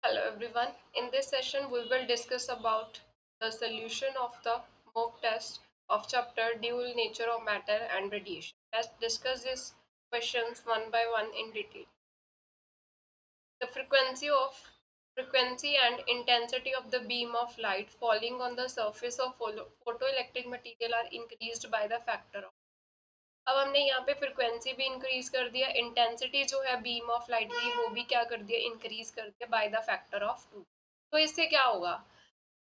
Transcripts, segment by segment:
Hello everyone. In this session, we will discuss about the solution of the mock test of chapter Dual Nature of Matter and Radiation. Let's discuss these questions one by one in detail. The frequency and intensity of the beam of light falling on the surface of photoelectric material are increased by the factor of. अब हमने यहाँ पे frequency भी increase कर दिया, intensity जो है beam of light की वो भी क्या कर दिया, इंक्रीज कर दिया बाय द फैक्टर ऑफ 2। तो इससे क्या होगा,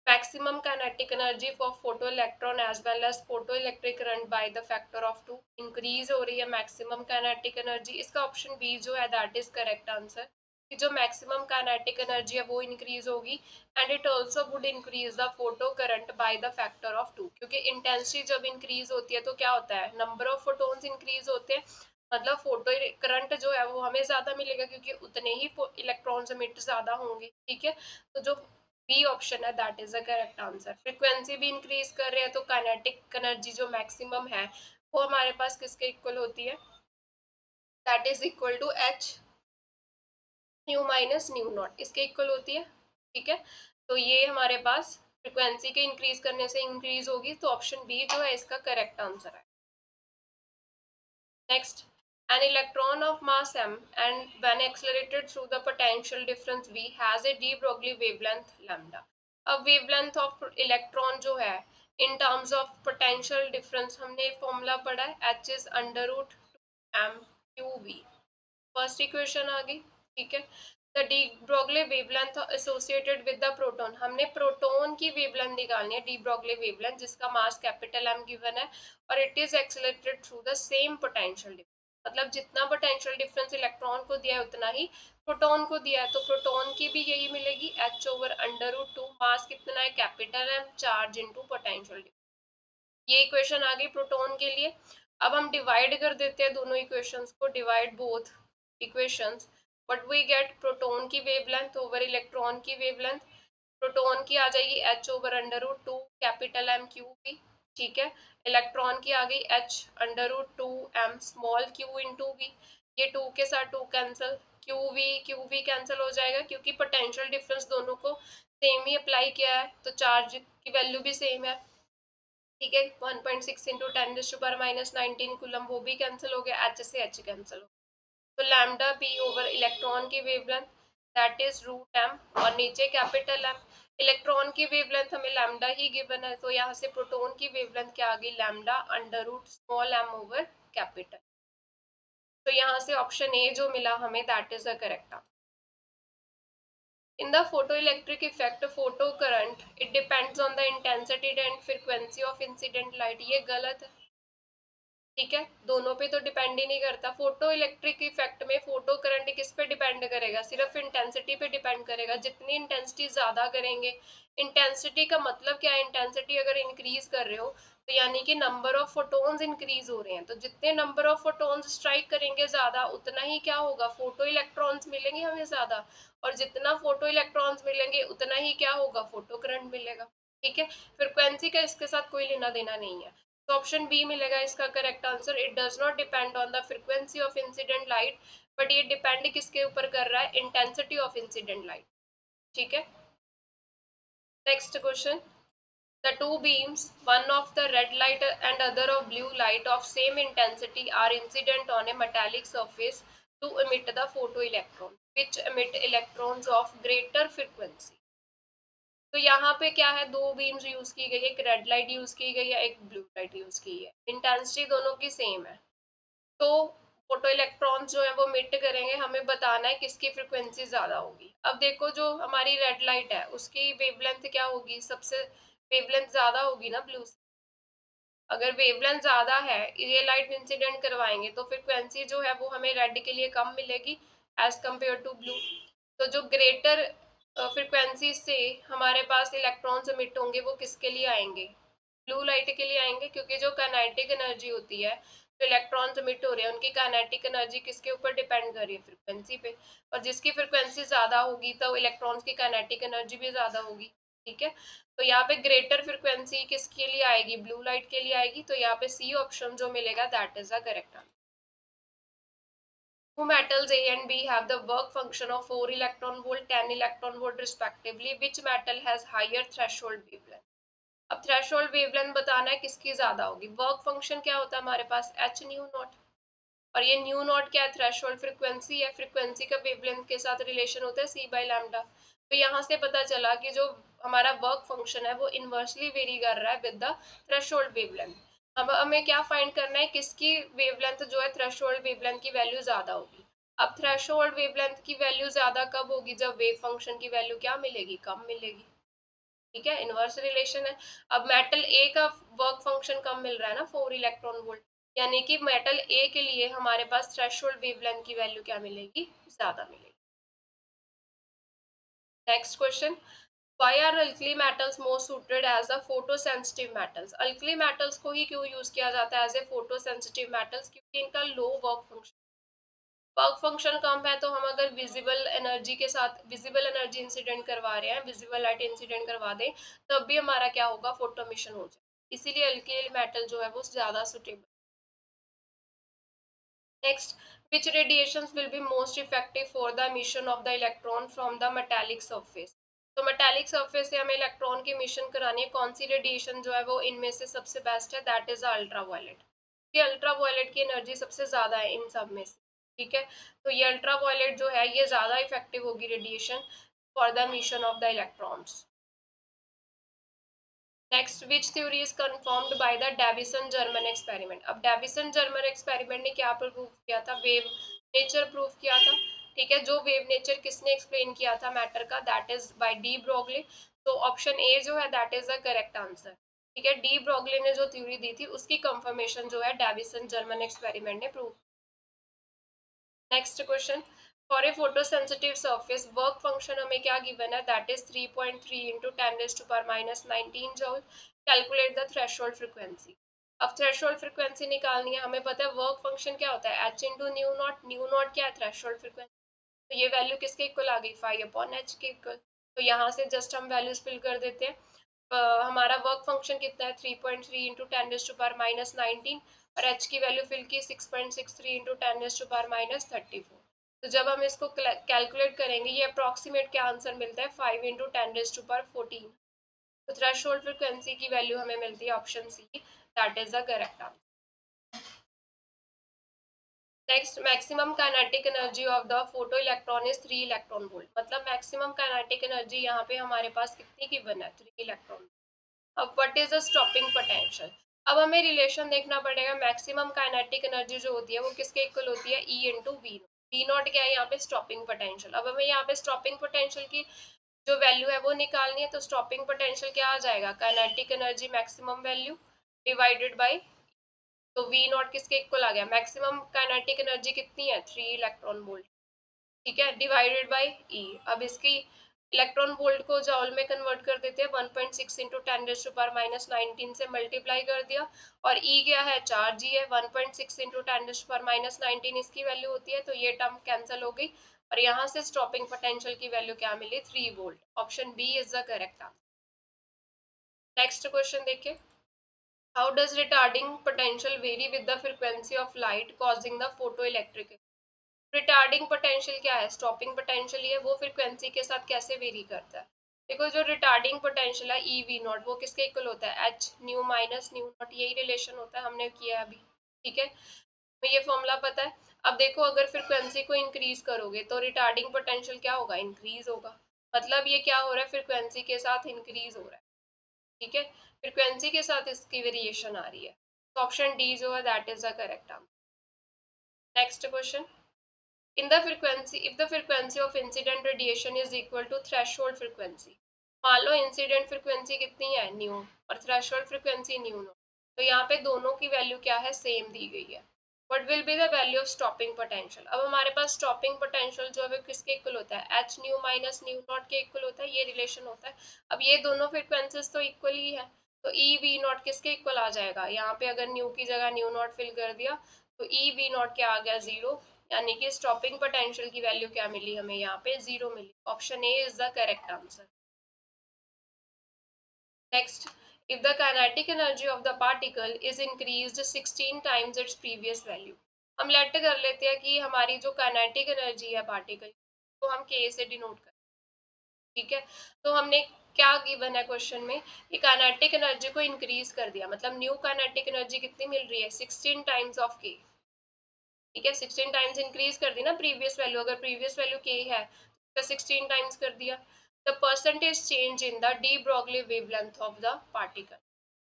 maximum kinetic energy for photoelectron as well as photoelectric current by the factor of 2 increase हो रही है maximum kinetic energy। इसका ऑप्शन बी जो है दैट इज करेक्ट आंसर, कि जो मैक्सिमम काइनेटिक एनर्जी है वो इंक्रीज होगी and it also would increase the photo current by the factor of 2, क्योंकि इंटेंसिटी जब इंक्रीज होती है तो क्या होता है, नंबर ऑफ फोटोन्स इंक्रीज होते हैं, मतलब फोटो करंट जो है वो हमें ज्यादा मिलेगा क्योंकि उतने ही इलेक्ट्रॉन्स एमिट ज्यादा होंगे। ठीक है, तो जो बी ऑप्शन है that is the correct answer. Frequency भी इंक्रीज कर रहे हैं तो काइनेटिक एनर्जी जो मैक्सिमम है वो हमारे पास किसके इक्वल होती है, that is equal to H nu minus nu naught, इसके इक्वल होती है। ठीक है, तो ये हमारे पास फ्रीक्वेंसी के इंक्रीज करने से इंक्रीज होगी, तो ऑप्शन बी जो है इसका करेक्ट आंसर है। Next, an electron of mass m and when accelerated through the potential difference v has a de Broglie wavelength lambda। अब wavelength of electron जो है in terms of potential difference हमने formula पढ़ा है, h is under root m q v। First equation आ गई। ठीक है, the de Broglie wavelength associated with the proton, हमने प्रोटॉन की वेवलेंथ निकालनी है, डी ब्रोगले वेवलेंथ जिसका मास कैपिटल एम गिवन है और it is accelerated through the same potential difference, मतलब जितना पोटेंशियल डिफरेंस इलेक्ट्रॉन को दिया है उतना ही प्रोटॉन को दिया है, तो प्रोटॉन की भी यही मिलेगी H over under root two, mass कितना है capital M, charge into potential difference. ये इक्वेशन आ गई प्रोटॉन के लिए। अब हम डिवाइड कर देते हैं दोनों इक्वेशंस को, divide both equations, but we get proton की वेवलेंथ ओवर इलेक्ट्रॉन की वेवलेंथ। प्रोटॉन की आ जाएगी H over under root two capital M Q V. ठीक है, इलेक्ट्रॉन की आ गई H under root two M small Q into V, ये टू के साथ two cancel, Q V cancel हो जाएगा क्योंकि पोटेंशियल डिफरेंस दोनों को सेम ही अप्लाई किया है, तो चार्ज की वैल्यू भी सेम है। ठीक है, 1.6 इंटू 10⁻⁻19 कूलम, वो भी कैंसिल हो गया, एच से एच कैंसिल हो, तो लैम्डा बी ओवर इलेक्ट्रॉन की wavelength that is root M और नीचे कैपिटल एम। इलेक्ट्रॉन की वेवलेंथ हमें लैम्डा ही गिवन है, तो यहाँ से प्रोटॉन की वेवलेंथ क्या आ गई, lambda under root small M over capital. तो यहाँ से ऑप्शन ए जो मिला हमें that is the correct answer. In the photoelectric effect, photo current it depends on the intensity and frequency of incident light, ये गलत है। ठीक है, दोनों पे तो डिपेंड ही नहीं करता। फोटो इलेक्ट्रिक इफेक्ट में फोटो करंट किस पे डिपेंड करेगा, सिर्फ इंटेंसिटी पे डिपेंड करेगा, जितनी इंटेंसिटी ज्यादा करेंगे। इंटेंसिटी का मतलब क्या है, इंटेंसिटी अगर इंक्रीज कर रहे हो तो यानी कि नंबर ऑफ फोटोन्स इंक्रीज हो रहे हैं, तो जितने नंबर ऑफ फोटोन्स स्ट्राइक करेंगे ज्यादा उतना ही क्या होगा, फोटो इलेक्ट्रॉन्स मिलेंगे हमें ज्यादा, और जितना फोटो इलेक्ट्रॉन्स मिलेंगे उतना ही क्या होगा, फोटो करंट मिलेगा। ठीक है, फ्रिक्वेंसी का इसके साथ कोई लेना देना नहीं है, तो ऑप्शन बी मिलेगा इसका correct answer. It does not depend on the frequency of incident light, but ये डिपेंड किसके ऊपर कर रहा है, इंटेंसिटी ऑफ इंसिडेंट लाइट। ठीक है, next question, the two beams, one of the red light and other of blue light of same intensity are incident on a metallic surface to emit the photoelectron which emit electrons of greater frequency। तो यहाँ पे क्या है, दो beams use की गई है, एक रेड लाइट यूज की गई है, एक ब्लू लाइट यूज की है, इंटेंसिटी दोनों की सेम है, तो फोटो इलेक्ट्रॉन्स जो है वो मिट करेंगे, हमें बताना है किसकी फ्रिक्वेंसी ज्यादा होगी। अब देखो जो हमारी रेड लाइट है उसकी वेवलेंथ क्या होगी, सबसे वेवलेंथ ज्यादा होगी ना ब्लू से, अगर वेवलेंथ ज्यादा है, ये लाइट इंसिडेंट करवाएंगे तो फ्रिक्वेंसी जो है वो हमें रेड के लिए कम मिलेगी एज कम्पेयर टू ब्लू। तो जो ग्रेटर फ्रिक्वेंसी से हमारे पास इलेक्ट्रॉन्स एमिट होंगे वो किसके लिए आएंगे, ब्लू लाइट के लिए आएंगे, क्योंकि जो काइनेटिक एनर्जी होती है, तो इलेक्ट्रॉन्स एमिट हो रहे हैं उनकी काइनेटिक एनर्जी किसके ऊपर डिपेंड कर रही है, फ्रिक्वेंसी पे, और जिसकी फ्रिक्वेंसी ज्यादा होगी तो इलेक्ट्रॉन्स की काइनेटिक एनर्जी भी ज्यादा होगी। ठीक है, तो यहाँ पे ग्रेटर फ्रिक्वेंसी किसके लिए आएगी, ब्लू लाइट के लिए आएगी, तो यहाँ पे सी ऑप्शन जो मिलेगा that is the correct answer. Two metals A and B have the work function of 4 electron volt, 10 electron volt respectively. Which metal has higher threshold wavelength? अब थ्रेशोल्ड वेवलेंथ बताना है किसकी ज्यादा होगी. वर्क फंक्शन क्या होता है हमारे पास, एच न्यू नॉट, और ये न्यू नॉट क्या है, थ्रेशोल्ड फ्रीक्वेंसी है. फ्रीक्वेंसी का वेवलेंथ के साथ रिलेशन होता है सी बाई लैम्डा. तो यहाँ से पता चला कि जो हमारा वर्क फंक्शन है वो इनवर्सली वेरी कर रहा है विद द थ्रेशोल्ड वेवलेंथ. अब हमें क्या फाइंड करना है, किसकी वेवलेंथ जो है थ्रेशोल्ड वेवलेंथ की वैल्यू ज्यादा होगी. अब थ्रेशोल्ड वेवलेंथ की वैल्यू ज्यादा कब होगी, जब वेव फंक्शन की वैल्यू क्या मिलेगी, कम मिलेगी. ठीक है, इनवर्स रिलेशन है. अब मेटल ए का वर्क फंक्शन कम मिल रहा है ना, 4 इलेक्ट्रॉन वोल्ट, यानी कि मेटल ए के लिए हमारे पास थ्रेशोल्ड वेवलेंथ की वैल्यू क्या मिलेगी, ज्यादा मिलेगी. Next question, why are alkali metals most suited as the photosensitive metals? alkali metals को ही क्यों यूज किया जाता है एज ए photosensitive metals, क्योंकि इनका लो वर्क फंक्शन कम है. तो हम अगर विजिबल एनर्जी के साथ विजिबल एनर्जी इंसिडेंट करवा रहे हैं, विजिबल लाइट इंसिडेंट करवा दें, तब भी हमारा क्या होगा, फोटोमिशन हो जाए. इसीलिए अल्किल मेटल जो है वो ज्यादा suitable. Next, which radiations will be most effective for the emission of the electron from the metallic surface? तो मेटालिक सरफेस से हमें इलेक्ट्रॉन की इमिशन करानी है, कौन सी रेडिएशन जो है वो इनमें से सबसे बेस्ट है, दैट इज अल्ट्रा वायलेट. ये अल्ट्रा वायलेट की एनर्जी सबसे ज्यादा है इन सब में से. ठीक है, तो ये अल्ट्रा वायलेट जो है ये ज्यादा इफेक्टिव होगी radiation for the emission of the electrons. Next, which theory is confirmed by the Davisson Germer experiment? अब डेविसन जर्मन एक्सपेरिमेंट ने क्या प्रूव किया था, वेव नेचर प्रूव किया था. ठीक है, जो वेव नेचर किसने एक्सप्लेन किया था मैटर का, that is by de Broglie. तो ऑप्शन ए जो है that is the correct answer. ठीक है, डी ब्रोगली ने जो थ्योरी दी थी उसकी कंफर्मेशन जो है डेविसन जर्मन एक्सपेरिमेंट ने prove. Next question, for a photosensitive surface work function हमें क्या गिवन है, that is 3.3 into 10⁻⁻19 joule. Calculate the threshold frequency. अब थ्रेशोल्ड फ्रीक्वेंसी निकालनी है, हमें पता है वर्क फंक्शन क्या होता है, H into new not. New not क्या है, थ्रेशोल्ड फ्रीक्वेंसी. तो ये वैल्यू किसके इक्वल आ गई, 5/h के इक्वल. तो यहाँ से जस्ट हम वैल्यूज फिल कर देते हैं. हमारा वर्क फंक्शन कितना है, 3.3 इंटू 10⁻⁻19, और एच की वैल्यू फिल की 6.63 इंटू 10⁻34. तो जब हम इसको कैलकुलेट करेंगे ये अप्रॉक्सीमेट क्या आंसर मिलता है, 5 इंटू 10⁻14. तो थ्रेशोल्ड फ्रीक्वेंसी की वैल्यू हमें मिलती है option C, that is the correct answer. Next, maximum kinetic energy of the photo electron is 3 electron volt. मतलब मैक्सिमम काइनेटिक एनर्जी यहाँ पे हमारे पास कितनी की बना है, 3 इलेक्ट्रॉन. अब what is the stopping potential? अब हमें रिलेशन देखना पड़ेगा. मैक्सिमम काइनेटिक एनर्जी जो होती है वो किसके इक्वल होती है, E into V. V naught क्या है यहाँ पे, स्टॉपिंग पोटेंशियल. अब हमें यहाँ पे स्टॉपिंग पोटेंशियल की जो वैल्यू है वो निकालनी है. तो स्टॉपिंग पोटेंशियल क्या आ जाएगा, kinetic energy maximum value divided by, तो वी नॉट किसके इक्वल आ गया, मैक्सिमम काइनेटिक एनर्जी कितनी है, 3 इलेक्ट्रॉन वोल्ट. ठीक है, डिवाइडेड बाई ई. अब इसकी इलेक्ट्रॉन वोल्ट को जॉल में कन्वर्ट कर देते हैं, 1.6 इंटू 10⁻⁻19 से मल्टीप्लाई कर दिया. और ई क्या है, चार्ज ही है, 1.6 इंटू 10⁻⁻19 इसकी वैल्यू होती है. तो ये टर्म कैंसिल हो गई, और यहाँ से स्टॉपिंग पोटेंशियल की वैल्यू क्या मिली, 3 volt. Option B is the correct answer. Next question देखिए, how does retarding potential vary with the frequency of light causing the photoelectric? Retarding potential क्या है, स्टॉपिंग पोटेंशियल ये, वो फ्रीक्वेंसी के साथ कैसे वेरी करता है. देखो जो रिटार्डिंग पोटेंशियल है ई वी नॉट, वो किसके इक्वल होता है, H nu minus nu not. यही रिलेशन होता है, हमने किया अभी. ठीक है, तो ये फॉर्मूला पता है. अब देखो अगर फ्रीक्वेंसी को इंक्रीज करोगे तो रिटार्डिंग पोटेंशियल क्या होगा, इंक्रीज होगा. मतलब ये क्या हो रहा है, फ्रीक्वेंसी के साथ इंक्रीज हो रहा है. ठीक है, फ्रीक्वेंसी के साथ इसकी वेरिएशन आ रही है. तो ऑप्शन डी जो है that is the correct answer. Next question, in the frequency if the frequency of incident radiation is equal to threshold frequency. मान लो इंसिडेंट फ्रीक्वेंसी कितनी है, न्यू, और थ्रेशोल्ड फ्रीक्वेंसी न्यू नो. तो यहाँ पे दोनों की वैल्यू क्या है, सेम दी गई है. What will be the value of stopping potential? अब हमारे पास स्टॉपिंग पोटेंशियल जो है किसके इक्वल होता है, H nu minus nu not के इक्वल होता है. ये रिलेशन होता है. अब ये दोनों फ्रीक्वेंसीज तो इक्वल ही है, तो ई वी नॉट किसके इक्वल आ जाएगा, यहाँ पे अगर न्यू की जगह न्यू नॉट फिल कर दिया तो ई वी नॉट क्या आ गया, जीरो. यानी कि स्टॉपिंग पोटेंशियल की वैल्यू क्या मिली हमें, यहाँ पे जीरो मिली. Option A is the correct answer. Next, if the kinetic energy of the particle is increased 16 times its previous value. हम लेट कर लेते हैं कि हमारी जो काइनेटिक एनर्जी है पार्टिकल तो हम के से डिनोट करें, ठीक है। तो हमने क्या गिवन है क्वेश्चन में कि काइनेटिक एनर्जी को इंक्रीज कर दिया, मतलब न्यू काइनेटिक एनर्जी कितनी मिल रही है 16 टाइम्स ऑफ के, ठीक है। 16 टाइम्स इंक्रीज कर दी ना प्रीवियस वैल्यू, अगर प्रीवियस वैल्यू के है तो 16 टाइम्स कर दिया। The percentage change in the de Broglie wavelength of the particle,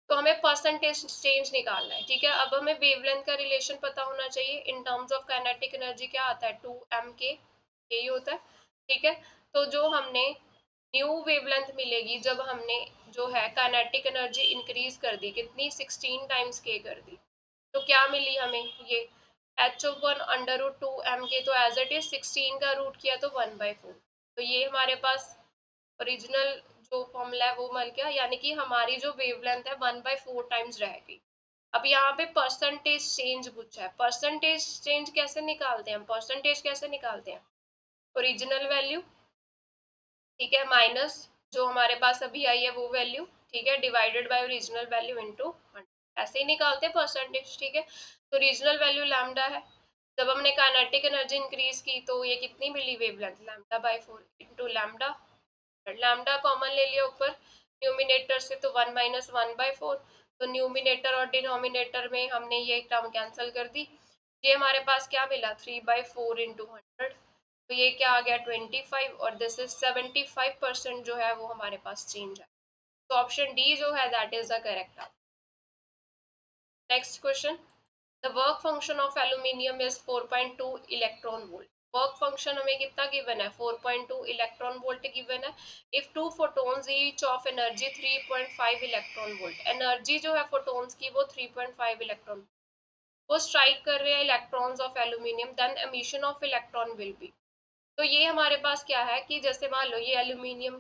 तो हमें परसेंटेज चेंज निकालना है, ठीक है। अब हमें वेवलेंथ का रिलेशन पता होना चाहिए, in terms of kinetic energy क्या आता है 2m के, यही होता है, ठीक है। तो जो हमने न्यू वेवलेंथ मिलेगी जब हमने जो है काइनेटिक एनर्जी इंक्रीज कर दी, कितनी 16 टाइम्स के कर दी, तो क्या मिली हमें ये h/(1)√2m के, तो एज इट इज 16 का रूट किया तो 1/4, तो ये हमारे पास ओरिजिनल जो फॉर्मूला है वो मिल गया, यानी कि हमारी जो वेवलेंथ है 1/4 टाइम्स रह गई। अब यहाँ पे परसेंटेज चेंज पूछा है, परसेंटेज चेंज कैसे निकालते हैं, परसेंटेज कैसे निकालते हैं, ओरिजिनल वैल्यू, ठीक है, माइनस जो हमारे पास अभी आई है वो वैल्यू, ठीक है, divided by original value into 100, ऐसे ही निकालते हैं परसेंटेज, ठीक है। तो ओरिजिनल वैल्यू लैम्डा है, जब हमने काइनेटिक एनर्जी इंक्रीज की तो ये कितनी मिली wavelength λ/4 into lambda, lambda common ले लिया ऊपर न्यूमिनेटर से तो 1 - 1/4, तो न्यूमिनेटर और डिनोमिनेटर में हमने ये टर्म कैंसिल कर दी, ये हमारे पास क्या मिला 3/4 इंटू 100, तो ये क्या आ गया 25, और दिस इज 75% जो है वो हमारे पास चेंज है, तो ऑप्शन डी जो है that is the correct answer. Next question, the work function of aluminium is 4.2 electron volt, work function हमें कितना गिवन है 4.2 इलेक्ट्रॉन वोल्ट गिवन है। If two photons each of energy 3.5 electron volt, energy जो है photons की वो 3.5 electron, वो strike कर रहे हैं electrons of aluminium, then emission of electron will be, तो ये हमारे पास क्या है कि जैसे मान लो ये एल्यूमिनियम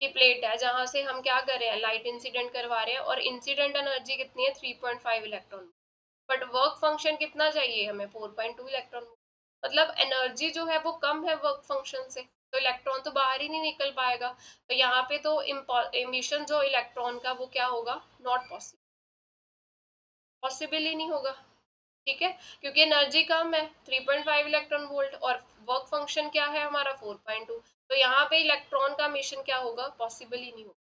की प्लेट है जहां से हम क्या कर रहे हैं लाइट इंसिडेंट करवा रहे हैं, और इंसिडेंट एनर्जी कितनी है 3.5 इलेक्ट्रॉन, बट वर्क फंक्शन कितना चाहिए हमें 4.2 इलेक्ट्रॉन, मतलब एनर्जी जो है वो कम है वर्क फंक्शन से, तो इलेक्ट्रॉन तो बाहर ही नहीं निकल पाएगा, तो यहाँ पे तो एमिशन जो इलेक्ट्रॉन का वो क्या होगा नॉट पॉसिबल, पॉसिबल ही नहीं होगा, ठीक है, क्योंकि एनर्जी कम है 3.5 इलेक्ट्रॉन वोल्ट और वर्क फंक्शन क्या है हमारा 4.2, तो यहाँ पे इलेक्ट्रॉन का मिशन क्या होगा पॉसिबल ही नहीं होगा।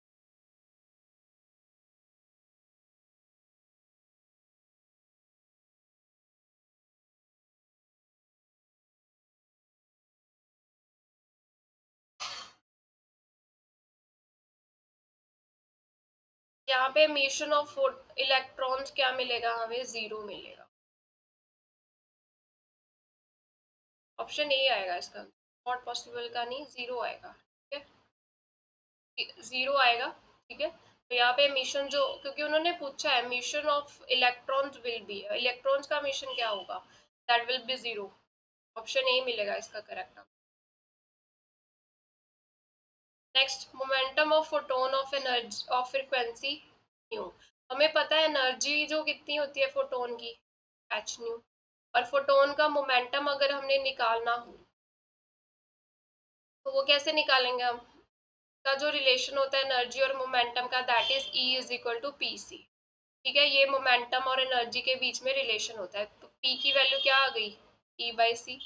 यहाँ पे मिशन ऑफ इलेक्ट्रॉन्स क्या मिलेगा हमें जीरो मिलेगा, ऑप्शन ए आएगा इसका, नॉट पॉसिबल का नहीं जीरो आएगा, ठीक है, जीरो आएगा, ठीक है। तो यहाँ पे मिशन जो, क्योंकि उन्होंने पूछा है mission of electrons will be, electrons का मिशन क्या होगा that will be zero, option A मिलेगा इसका correct answer. Next, momentum of photon of energy of frequency new, हमें पता है एनर्जी जो कितनी होती है फोटोन की एच न्यू, और फोटोन का मोमेंटम अगर हमने निकालना हो तो वो कैसे निकालेंगे हम, का जो रिलेशन होता है एनर्जी और मोमेंटम का that is E is equal to P C, ठीक है, ये मोमेंटम और एनर्जी के बीच में रिलेशन होता है, तो P की वैल्यू क्या आ गई E/c,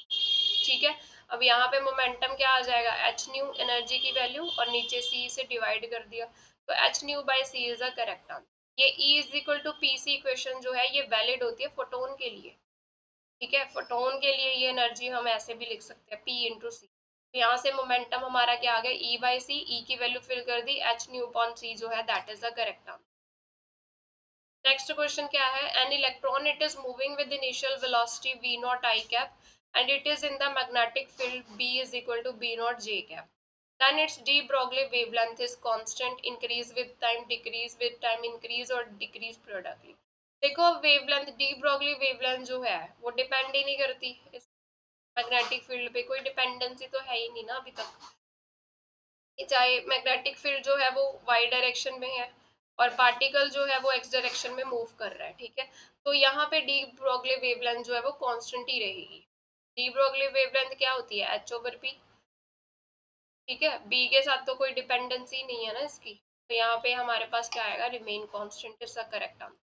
ठीक है। अब यहाँ पे मोमेंटम क्या आ जाएगा एच न्यू एनर्जी की वैल्यू और नीचे C से डिवाइड कर दिया, तो h nu by c is the correct answer. ये E is equal to P c equation जो है ये वैलिड होती है फोटोन के लिए, ठीक है, फोटोन के लिए ये एनर्जी हम ऐसे भी लिख सकते हैं P इंटू सी, तो यहाँ से मोमेंटम हमारा क्या आ गया E/c, E की वैल्यू फिल कर दी एच न्यू अपॉन सी जो है that is the correct answer. Next question क्या है, an electron it is moving with initial velocity v naught I cap and it is in the magnetic field B is equal to B naught J cap, then its de Broglie wavelength is constant, increase with time, decrease with time, increase और decrease periodically। देखो wavelength de Broglie wavelength जो है वो depend ही नहीं करती इस magnetic field पे, कोई डिपेंडेंसी तो है ही नहीं ना अभी तक, चाहे मैग्नेटिक फील्ड जो है वो वाई डायरेक्शन में है और पार्टिकल जो है वो एक्स डायरेक्शन में मूव कर रहा है, ठीक है, तो यहाँ पे डी ब्रॉगली वेवलेंथ जो है वो कांस्टेंट ही रहेगी, डी ब्रॉगली वेवलेंथ क्या होती है h/p, ठीक है, बी के साथ तो कोई डिपेंडेंसी नहीं है ना इसकी, तो यहाँ पे हमारे पास क्या आएगा remain constant is the correct answer.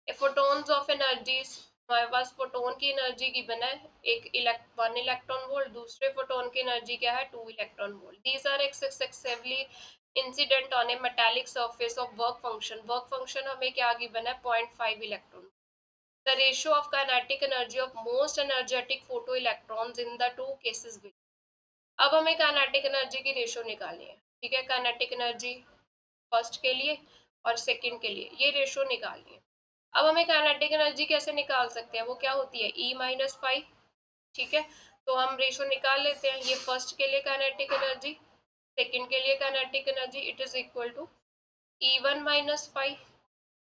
photons of energies हमारे पास फोटोन की एनर्जी गिवन है, वन इलेक्ट्रॉन वोल्ट, दूसरे फोटोन की एनर्जी क्या है, 2 electron volt. These are excessively incident on a metallic surface of work function. Work function हमें क्या गिवन है, 0.5 electron. The ratio of kinetic energy of most energetic photo electrons in the two cases. अब हमें kinetic energy की ratio निकालनी है, ठीक है। काइनेटिक एनर्जी फर्स्ट के लिए और सेकंड के लिए ये रेशियो निकालनी है। अब हमें काइनेटिक एनर्जी कैसे निकाल सकते हैं, वो क्या होती है, E-5, ठीक है। तो हम रेशियो निकाल लेते हैं, ये फर्स्ट के लिए काइनेटिक एनर्जी, सेकंड के लिए kinetic energy, it is equal to E1-5,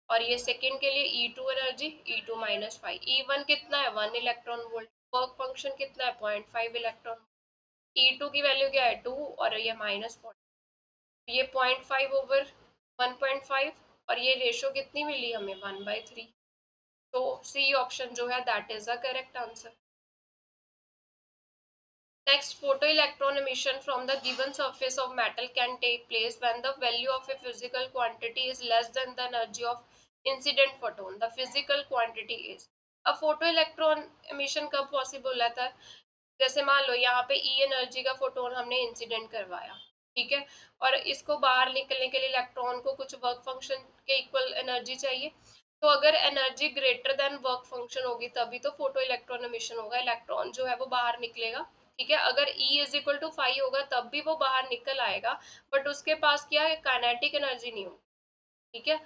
और ये सेकंड के लिए E2 एनर्जी, E2-5। E1 कितना है, 1 इलेक्ट्रॉन वोल्ट, वर्क फंक्शन कितना है, 0.5 इलेक्ट्रॉन, E2 की वैल्यू क्या है, 2, और ये -0, ये 0.5/1.5, और ये रेशियो कितनी मिली हमें, 1/3। तो सी ऑप्शन जो है that is the correct answer. Next, photoelectron emission from the given surface of metal can take place when the value of a physical quantity is less than the energy of incident photon. The physical quantity is. अब photoelectron emission कब possible होता है, जैसे मान लो यहाँ पे E energy का photon हमने इंसिडेंट करवाया, ठीक है, और इसको बाहर निकलने के लिए इलेक्ट्रॉन को कुछ वर्क फंक्शन के इक्वल एनर्जी चाहिए। तो अगर energy greater than work function होगी तभी तो फोटो इलेक्ट्रॉन एमिशन होगा, इलेक्ट्रॉन जो है वो बाहर निकलेगा, ठीक है। अगर E = 5 होगा तब भी वो बाहर निकल आएगा, बट उसके पास क्या है, काइनेटिक एनर्जी नहीं होगी, ठीक है।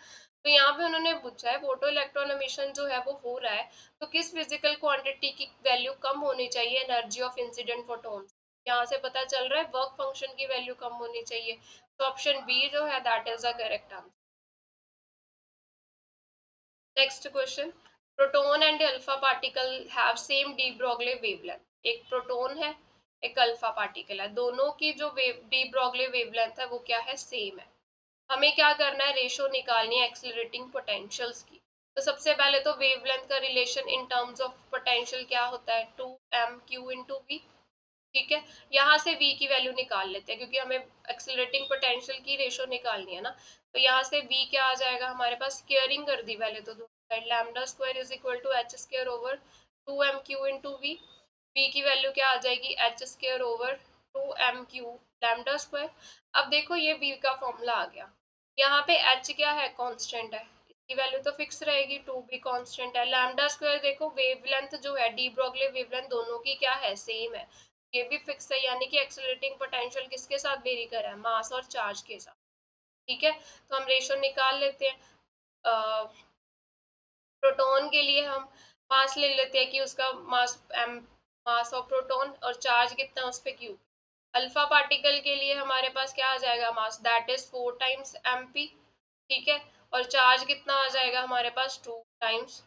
तो यहाँ पे उन्होंने पूछा है फोटो इलेक्ट्रॉन एमिशन जो है वो हो रहा है, तो किस फिजिकल क्वांटिटी की वैल्यू कम होनी चाहिए एनर्जी ऑफ इंसिडेंट फोटोन। यहाँ से पता चल रहा है वर्क फंक्शन की वैल्यू कम होनी चाहिए, तो ऑप्शन बी जो है that is the correct answer. Next question, proton and alpha particle have same de Broglie wavelength. एक प्रोटॉन है, एक अल्फा पार्टिकल है, दोनों की जो डी ब्रोगली वेवलेंथ है वो क्या है, सेम है। हमें क्या करना है, रेशो निकालनी है एक्सेलरेटिंग पोटेंशियल्स की। तो सबसे पहले तो वेवलेंथ का relation in terms of potential क्या होता है, 2m/q/v, ठीक है। यहाँ से v की वैल्यू निकाल लेते हैं क्योंकि हमें एक्सेलरेटिंग पोटेंशियल की रेशो निकालनी है ना। तो यहाँ से v क्या आ जाएगा हमारे पास, स्क्वायरिंग कर दी पहले तो, λ² = h²/2m/q/v। v की वैल्यू क्या आ जाएगी, h²/2m³ λ²। अब देखो ये v का फॉर्मूला आ गया, यहाँ पे h क्या है, कांस्टेंट है, इसकी वैल्यू तो फिक्स रहेगी, 2 भी कांस्टेंट है। λ² देखो वेवलेंथ जो है, डी ब्रोगली वेवलेंथ दोनों की क्या है, सेम है, ये भी फिक्स है, यानी कि एक्सेलरेटिंग पोटेंशियल किसके साथ वेरी कर रहा है, मास और चार्ज के साथ, ठीक है। तो हम रेशो निकाल लेते हैं। प्रोटॉन के लिए हम मास ले लेते हैं कि उसका मास m, मास ऑफ प्रोटॉन, और चार्ज कितना उस पे q। अल्फा पार्टिकल के लिए हमारे पास क्या आ जाएगा, mass that is 4 times mp, ठीक है, और चार्ज कितना आ जाएगा हमारे पास, 2 टाइम्स